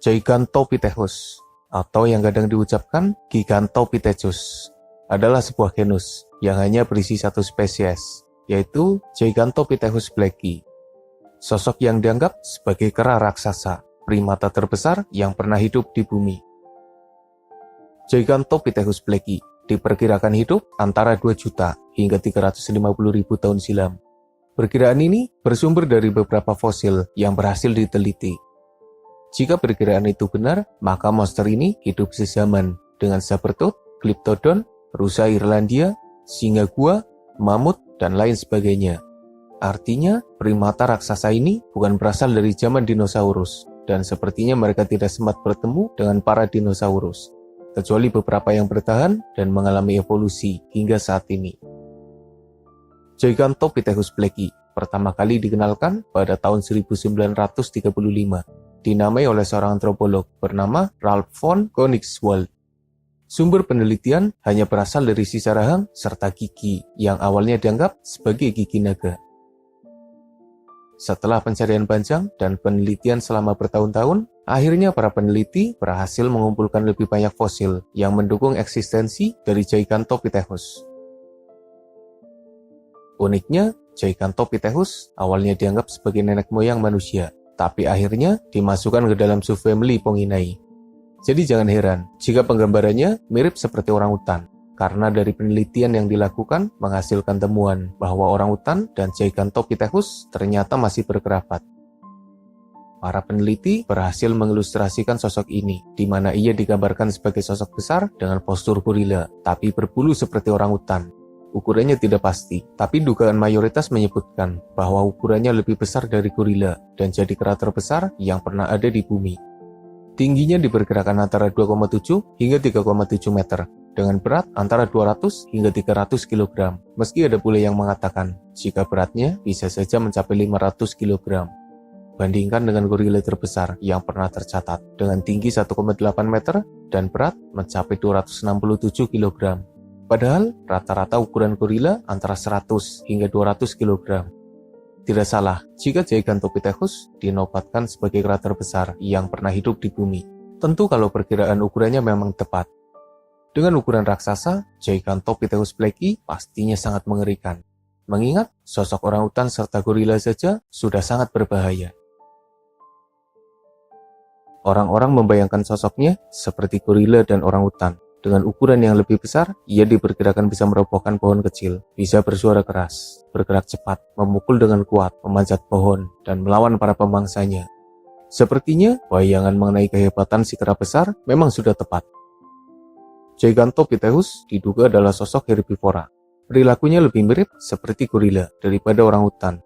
Gigantopithecus, atau yang kadang diucapkan Gigantopithecus, adalah sebuah genus yang hanya berisi satu spesies, yaitu Gigantopithecus blacki. Sosok yang dianggap sebagai kera raksasa, primata terbesar yang pernah hidup di bumi. Gigantopithecus blacki diperkirakan hidup antara 2 juta hingga 350.000 tahun silam. Perkiraan ini bersumber dari beberapa fosil yang berhasil diteliti. Jika perkiraan itu benar, maka monster ini hidup sezaman dengan sabertooth, glyptodon, rusa Irlandia, singa gua, mamut, dan lain sebagainya. Artinya, primata raksasa ini bukan berasal dari zaman dinosaurus, dan sepertinya mereka tidak sempat bertemu dengan para dinosaurus, kecuali beberapa yang bertahan dan mengalami evolusi hingga saat ini. Gigantopithecus blacki pertama kali dikenalkan pada tahun 1935. Dinamai oleh seorang antropolog bernama Ralph von Koenigswald. Sumber penelitian hanya berasal dari sisa rahang serta gigi yang awalnya dianggap sebagai gigi naga. Setelah pencarian panjang dan penelitian selama bertahun-tahun, akhirnya para peneliti berhasil mengumpulkan lebih banyak fosil yang mendukung eksistensi dari Gigantopithecus. Uniknya, Gigantopithecus awalnya dianggap sebagai nenek moyang manusia, tapi akhirnya dimasukkan ke dalam subfamili Ponginae. Jadi jangan heran jika penggambarannya mirip seperti orangutan, karena dari penelitian yang dilakukan menghasilkan temuan bahwa orangutan dan Gigantopithecus ternyata masih berkerabat. Para peneliti berhasil mengilustrasikan sosok ini, di mana ia digambarkan sebagai sosok besar dengan postur gorila, tapi berbulu seperti orangutan. Ukurannya tidak pasti, tapi dugaan mayoritas menyebutkan bahwa ukurannya lebih besar dari gorila dan jadi kera terbesar yang pernah ada di bumi. Tingginya diperkirakan antara 2,7 hingga 3,7 meter, dengan berat antara 200 hingga 300 kg, meski ada pula yang mengatakan jika beratnya bisa saja mencapai 500 kg. Bandingkan dengan gorila terbesar yang pernah tercatat, dengan tinggi 1,8 meter dan berat mencapai 267 kg. Padahal rata-rata ukuran gorila antara 100 hingga 200 kg. Tidak salah jika Gigantopithecus dinobatkan sebagai kera terbesar yang pernah hidup di bumi. Tentu kalau perkiraan ukurannya memang tepat. Dengan ukuran raksasa, Gigantopithecus blacki pastinya sangat mengerikan. Mengingat sosok orangutan serta gorila saja sudah sangat berbahaya. Orang-orang membayangkan sosoknya seperti gorila dan orangutan. Dengan ukuran yang lebih besar, ia diperkirakan bisa merobohkan pohon kecil, bisa bersuara keras, bergerak cepat, memukul dengan kuat, memanjat pohon, dan melawan para pemangsanya. Sepertinya, bayangan mengenai kehebatan si kera besar memang sudah tepat. Gigantopithecus diduga adalah sosok herbivora. Perilakunya lebih mirip seperti gorila daripada orangutan.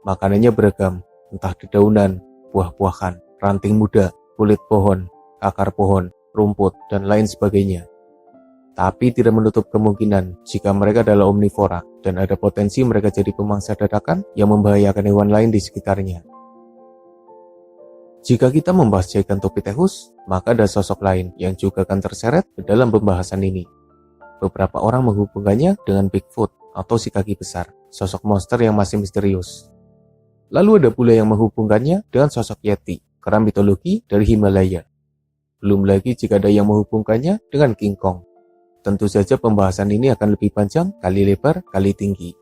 Makanannya beragam, entah dedaunan, buah-buahan, ranting muda, kulit pohon, akar pohon, rumput, dan lain sebagainya. Tapi tidak menutup kemungkinan jika mereka adalah omnivora dan ada potensi mereka jadi pemangsa dadakan yang membahayakan hewan lain di sekitarnya. Jika kita membahas Gigantopithecus, maka ada sosok lain yang juga akan terseret ke dalam pembahasan ini. Beberapa orang menghubungkannya dengan Bigfoot atau si kaki besar, sosok monster yang masih misterius. Lalu ada pula yang menghubungkannya dengan sosok Yeti, kera mitologi dari Himalaya. Belum lagi jika ada yang menghubungkannya dengan King Kong. Tentu saja pembahasan ini akan lebih panjang, kali lebar, kali tinggi.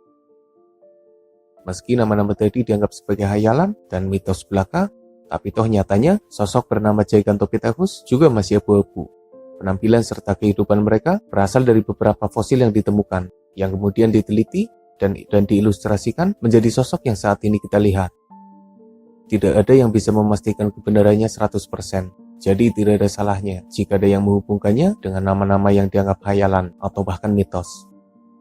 Meski nama-nama tadi dianggap sebagai hayalan dan mitos belaka, tapi toh nyatanya sosok bernama Gigantopithecus juga masih abu-abu. Penampilan serta kehidupan mereka berasal dari beberapa fosil yang ditemukan, yang kemudian diteliti dan diilustrasikan menjadi sosok yang saat ini kita lihat. Tidak ada yang bisa memastikan kebenarannya 100%. Jadi tidak ada salahnya jika ada yang menghubungkannya dengan nama-nama yang dianggap hayalan atau bahkan mitos.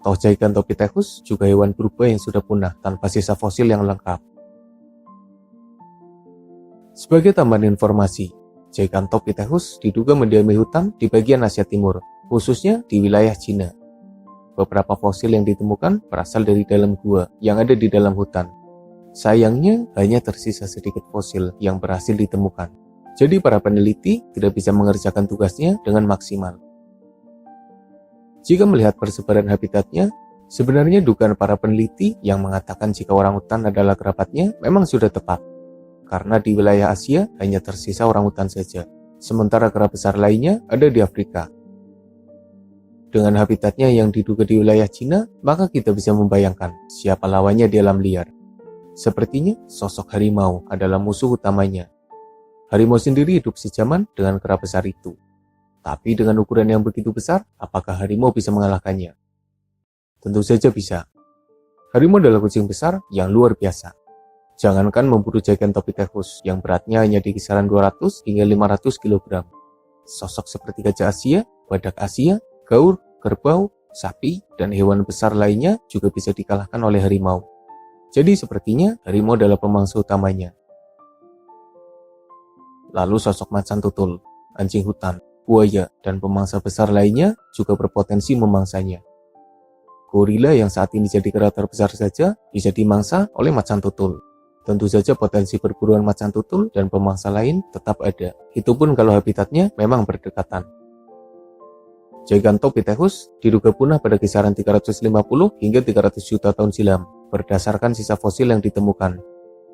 Toh Gigantopithecus juga hewan purba yang sudah punah tanpa sisa fosil yang lengkap. Sebagai tambahan informasi, Gigantopithecus diduga mendiami hutan di bagian Asia Timur, khususnya di wilayah Cina. Beberapa fosil yang ditemukan berasal dari dalam gua yang ada di dalam hutan. Sayangnya hanya tersisa sedikit fosil yang berhasil ditemukan. Jadi para peneliti tidak bisa mengerjakan tugasnya dengan maksimal. Jika melihat persebaran habitatnya, sebenarnya dugaan para peneliti yang mengatakan jika orangutan adalah kerabatnya memang sudah tepat. karena di wilayah Asia hanya tersisa orangutan saja, sementara kera besar lainnya ada di Afrika. Dengan habitatnya yang diduga di wilayah Cina, maka kita bisa membayangkan siapa lawannya di alam liar. Sepertinya sosok harimau adalah musuh utamanya. Harimau sendiri hidup sejaman dengan kera besar itu. Tapi dengan ukuran yang begitu besar, apakah harimau bisa mengalahkannya? Tentu saja bisa. Harimau adalah kucing besar yang luar biasa. Jangankan memburu Gigantopithecus yang beratnya hanya di kisaran 200 hingga 500 kg. Sosok seperti gajah Asia, badak Asia, gaur, kerbau, sapi, dan hewan besar lainnya juga bisa dikalahkan oleh harimau. Jadi sepertinya harimau adalah pemangsa utamanya. Lalu sosok macan tutul, anjing hutan, buaya, dan pemangsa besar lainnya juga berpotensi memangsanya. Gorila yang saat ini jadi kera terbesar saja bisa dimangsa oleh macan tutul. Tentu saja potensi perburuan macan tutul dan pemangsa lain tetap ada. Itu pun kalau habitatnya memang berdekatan. Gigantopithecus diduga punah pada kisaran 350 hingga 300 juta tahun silam, berdasarkan sisa fosil yang ditemukan.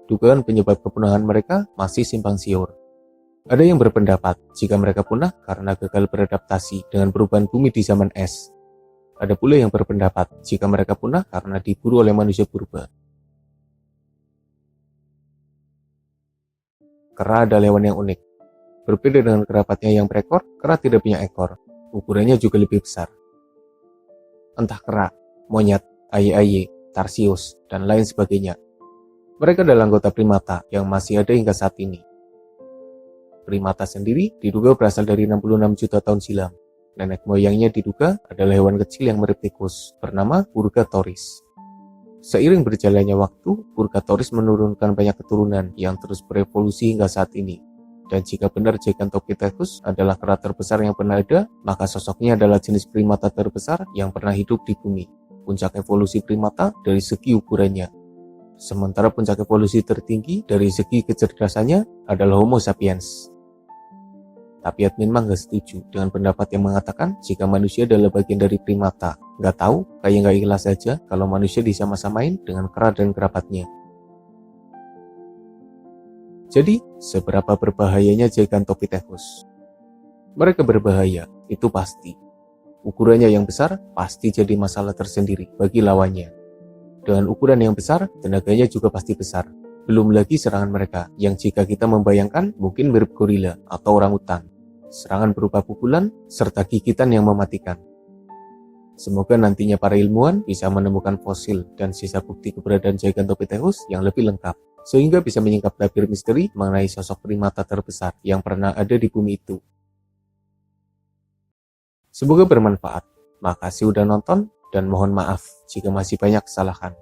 Dugaan penyebab kepunahan mereka masih simpang siur. Ada yang berpendapat jika mereka punah karena gagal beradaptasi dengan perubahan bumi di zaman es. Ada pula yang berpendapat jika mereka punah karena diburu oleh manusia purba. Kera adalah hewan yang unik. Berbeda dengan kerabatnya yang berekor, kera tidak punya ekor. Ukurannya juga lebih besar. Entah kera, monyet, aye-aye, tarsius, dan lain sebagainya. Mereka adalah anggota primata yang masih ada hingga saat ini. Primata sendiri diduga berasal dari 66 juta tahun silam. Nenek moyangnya diduga adalah hewan kecil yang mirip tikus, bernama Purgatoris. Seiring berjalannya waktu, Purgatoris menurunkan banyak keturunan yang terus berevolusi hingga saat ini. Dan jika benar Gigantopithecus adalah kera terbesar yang pernah ada, maka sosoknya adalah jenis primata terbesar yang pernah hidup di bumi. Puncak evolusi primata dari segi ukurannya. Sementara puncak evolusi tertinggi dari segi kecerdasannya adalah Homo sapiens. Tapi admin mah gak setuju dengan pendapat yang mengatakan jika manusia adalah bagian dari primata. Gak tahu, kayak gak ikhlas saja kalau manusia disama-samain dengan kera dan kerabatnya. Jadi, seberapa berbahayanya Gigantopithecus? Mereka berbahaya, itu pasti. Ukurannya yang besar pasti jadi masalah tersendiri bagi lawannya. Dengan ukuran yang besar, tenaganya juga pasti besar. Belum lagi serangan mereka, yang jika kita membayangkan mungkin mirip gorila atau orangutan. Serangan berupa pukulan, serta gigitan yang mematikan. Semoga nantinya para ilmuwan bisa menemukan fosil dan sisa bukti keberadaan Gigantopithecus yang lebih lengkap, sehingga bisa menyingkap tabir misteri mengenai sosok primata terbesar yang pernah ada di bumi itu. Semoga bermanfaat. Makasih udah nonton, dan mohon maaf jika masih banyak kesalahan.